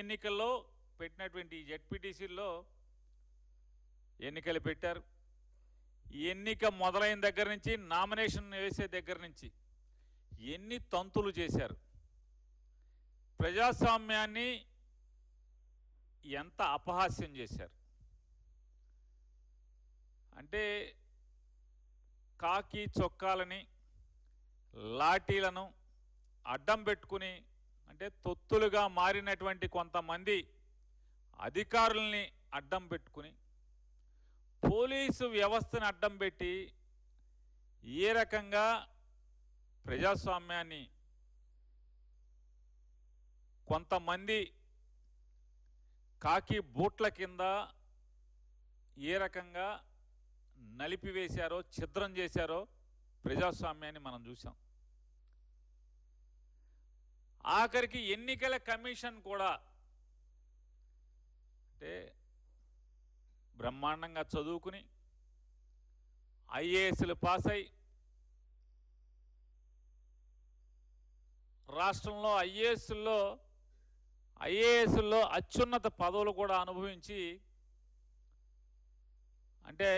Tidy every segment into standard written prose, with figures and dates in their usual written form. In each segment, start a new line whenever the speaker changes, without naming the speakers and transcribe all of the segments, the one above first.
ఎన్నికల్లో పెట్టినటువంటి జెడ్పీటీసీల్లో ఎన్నికలు పెట్టారు. ఎన్నిక మొదలైన దగ్గర నుంచి నామినేషన్ వేసే దగ్గర నుంచి ఎన్ని తంతులు చేశారు, ప్రజాస్వామ్యాన్ని ఎంత అపహాస్యం చేశారు. అంటే కాకి చొక్కాలని లాఠీలను అడ్డం పెట్టుకుని, అంటే తొత్తులుగా మారినటువంటి కొంతమంది అధికారుల్ని అడ్డం పెట్టుకుని, పోలీసు వ్యవస్థను అడ్డం పెట్టి ఏ రకంగా ప్రజాస్వామ్యాన్ని కొంతమంది కాకి బూట్ల కింద ఏ రకంగా నలిపివేశారో, ఛిద్రం చేశారో ప్రజాస్వామ్యాన్ని మనం చూసాం. ఆఖరికి ఎన్నికల కమిషన్ కూడా అంటే బ్రహ్మాండంగా చదువుకుని ఐఏఎస్లు పాస్ అయి రాష్ట్రంలో ఐఏఎస్లో అత్యున్నత పదవులు కూడా అనుభవించి, అంటే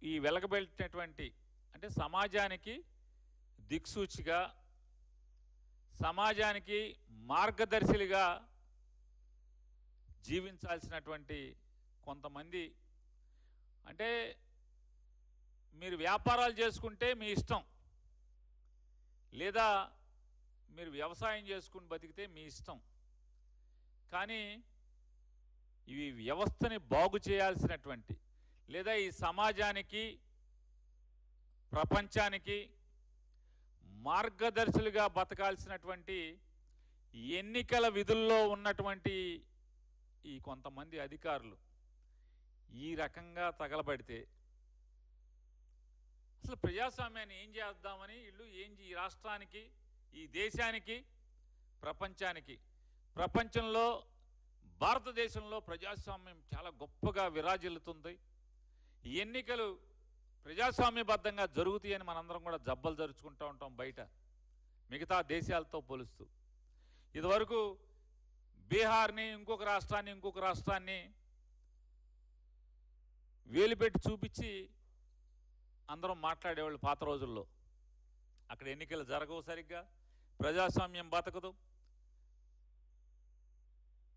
ఈ వెలగబెట్టినటువంటి అంటే సమాజానికి దిక్సూచిగా, సమాజానికి మార్గదర్శిలుగా జీవించాల్సినటువంటి కొంతమంది, అంటే మీరు వ్యాపారాలు చేసుకుంటే మీ ఇష్టం, లేదా మీరు వ్యవసాయం చేసుకుని బతికితే మీ ఇష్టం, కానీ ఇవి వ్యవస్థని బాగు చేయాల్సినటువంటి, లేదా ఈ సమాజానికి ప్రపంచానికి మార్గదర్శులుగా బతకాల్సినటువంటి ఎన్నికల విధుల్లో ఉన్నటువంటి ఈ కొంతమంది అధికారులు ఈ రకంగా తగలబడితే అసలు ప్రజాస్వామ్యాన్ని ఏం చేద్దామని వీళ్ళు ఈ రాష్ట్రానికి, ఈ దేశానికి, ప్రపంచానికి, ప్రపంచంలో భారతదేశంలో ప్రజాస్వామ్యం చాలా గొప్పగా విరాజిల్లుతుంది, ఎన్నికలు ప్రజాస్వామ్యబద్ధంగా జరుగుతాయని మనందరం కూడా జబ్బలు జరుచుకుంటూ ఉంటాం బయట మిగతా దేశాలతో పోలుస్తూ. ఇదివరకు బీహార్ని, ఇంకొక రాష్ట్రాన్ని వేలుపెట్టి చూపించి అందరం మాట్లాడేవాళ్ళు పాత రోజుల్లో. అక్కడ ఎన్నికలు జరగవు సరిగ్గా, ప్రజాస్వామ్యం బతకదు,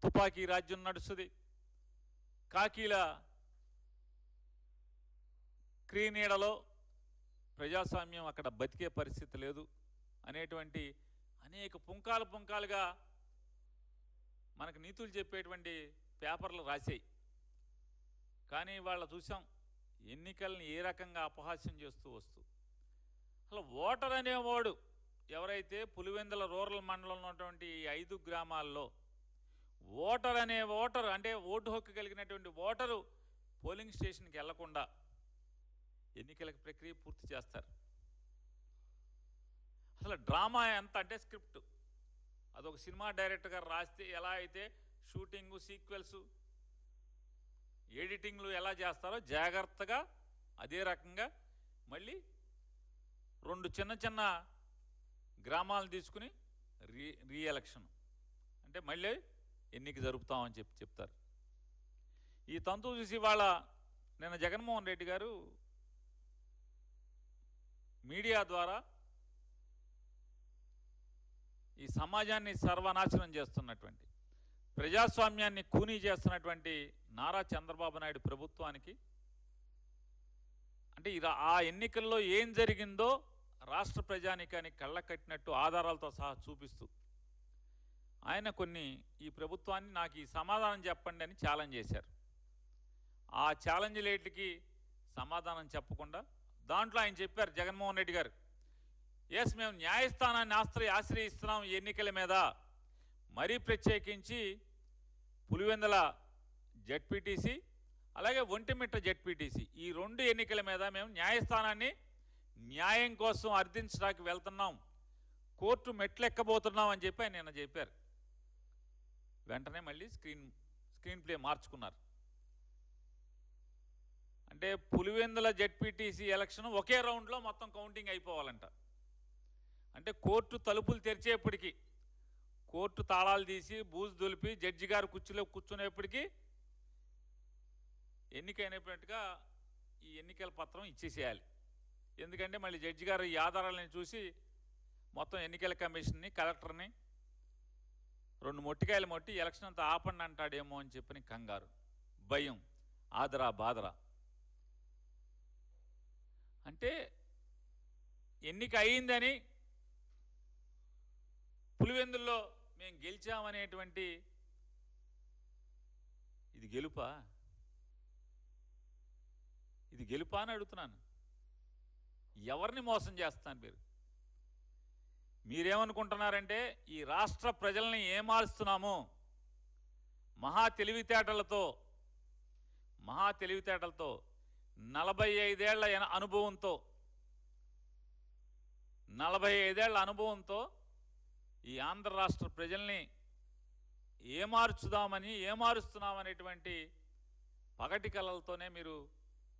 తుపాకీ రాజ్యం నడుస్తుంది, కాకీల క్రీనీడలో ప్రజాస్వామ్యం అక్కడ బతికే పరిస్థితి లేదు అనేటువంటి అనేక పుంకాలుగా మనకు నీతులు చెప్పేటువంటి పేపర్లు రాశాయి. కానీ వాళ్ళ చూసాం ఎన్నికల్ని ఏ రకంగా అపహాస్యం చేస్తూ వస్తూ. అసలు ఓటర్ అనేవాడు ఎవరైతే పులివెందుల రూరల్ మండలంలో ఉన్నటువంటి 5 గ్రామాల్లో ఓటర్ అంటే ఓటు హక్కు కలిగినటువంటి ఓటరు పోలింగ్ స్టేషన్కి వెళ్లకుండా ఎన్నికల ప్రక్రియ పూర్తి చేస్తారు. అసలు డ్రామా ఎంత అంటే స్క్రిప్ట్ అదొక సినిమా డైరెక్టర్ గారు రాస్తే ఎలా అయితే షూటింగు, సీక్వెల్స్, ఎడిటింగ్లు ఎలా చేస్తారో జాగ్రత్తగా అదే రకంగా మళ్ళీ 2 చిన్న గ్రామాలను తీసుకుని రీఎలక్షన్ అంటే మళ్ళీ ఎన్నిక జరుపుతామని చెప్తారు. ఈ తంతు చూసి వాళ్ళ నిన్న జగన్మోహన్ రెడ్డి గారు మీడియా ద్వారా ఈ సమాజాన్ని సర్వనాశనం చేస్తున్నటువంటి, ప్రజాస్వామ్యాన్ని కూనీ చేస్తున్నటువంటి నారా చంద్రబాబు నాయుడు ప్రభుత్వానికి, అంటే ఆ ఎన్నికల్లో ఏం జరిగిందో రాష్ట్ర ప్రజానికానికి కళ్ళ కట్టినట్టు ఆధారాలతో సహా చూపిస్తూ ఆయన ఈ ప్రభుత్వాన్ని నాకు ఈ సమాధానం చెప్పండి అని ఛాలెంజ్ చేశారు. ఆ ఛాలెంజ్లేట్లకి సమాధానం చెప్పకుండా దాంట్లో ఆయన చెప్పారు, జగన్మోహన్ రెడ్డి గారు, ఎస్ మేము న్యాయస్థానాన్ని ఆశ్రయిస్తున్నాం ఈ ఎన్నికల మీద, మరీ ప్రత్యేకించి పులివెందుల జెడ్పీటీసీ అలాగే ఒంటిమిట్ట జెడ్పీటీసీ ఈ 2 ఎన్నికల మీద మేము న్యాయస్థానాన్ని న్యాయం కోసం అర్థించడానికి వెళ్తున్నాం, కోర్టు మెట్లెక్కబోతున్నాం అని చెప్పి ఆయన నిన్న చెప్పారు. వెంటనే మళ్ళీ స్క్రీన్ ప్లే మార్చుకున్నారు. అంటే పులివెందుల జెడ్పీటీసీ ఎలక్షన్ ఒకే రౌండ్లో మొత్తం కౌంటింగ్ అయిపోవాలంట. అంటే కోర్టు తలుపులు తెరిచేప్పటికీ, కోర్టు తాళాలు తీసి బూజు దులిపి జడ్జి గారు కుర్చీలో కూర్చునేప్పటికీ ఎన్నికైనట్టుగా ఈ ఎన్నికల పత్రం ఇచ్చేసేయాలి. ఎందుకంటే మళ్ళీ జడ్జి గారు ఈ ఆధారాలను చూసి మొత్తం ఎన్నికల కమిషన్ని కలెక్టర్ని 2 మొట్టికాయలు మొట్టి ఎలక్షన్ అంతా ఆపండి అంటాడేమో అని చెప్పని కంగారు, భయం, ఆదరా బాదరా. అంటే ఎన్నిక అయిందని పులివెందుల్లో మేము గెలిచామనేటువంటి ఇది గెలుపా? ఇది గెలుపా అని అడుగుతున్నాను. ఎవరిని మోసం చేస్తాను? మీరేమనుకుంటున్నారంటే ఈ రాష్ట్ర ప్రజల్ని ఏమారుస్తున్నాము మహా తెలివితేటలతో 45 ఏళ్ల అనుభవంతో 45 ఏళ్ల అనుభవంతో ఈ ఆంధ్ర రాష్ట్ర ప్రజల్ని ఏమారుస్తున్నామనేటువంటి పగటి కళలతోనే మీరు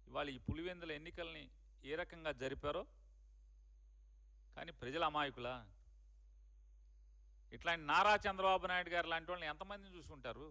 ఇవాళ ఈ పులివెందుల ఎన్నికల్ని ఏ రకంగా జరిపారో. కానీ ప్రజల అమాయకులా? ఇట్లాంటి నారా చంద్రబాబు నాయుడు గారు లాంటి వాళ్ళని ఎంతమందిని చూసుకుంటారు?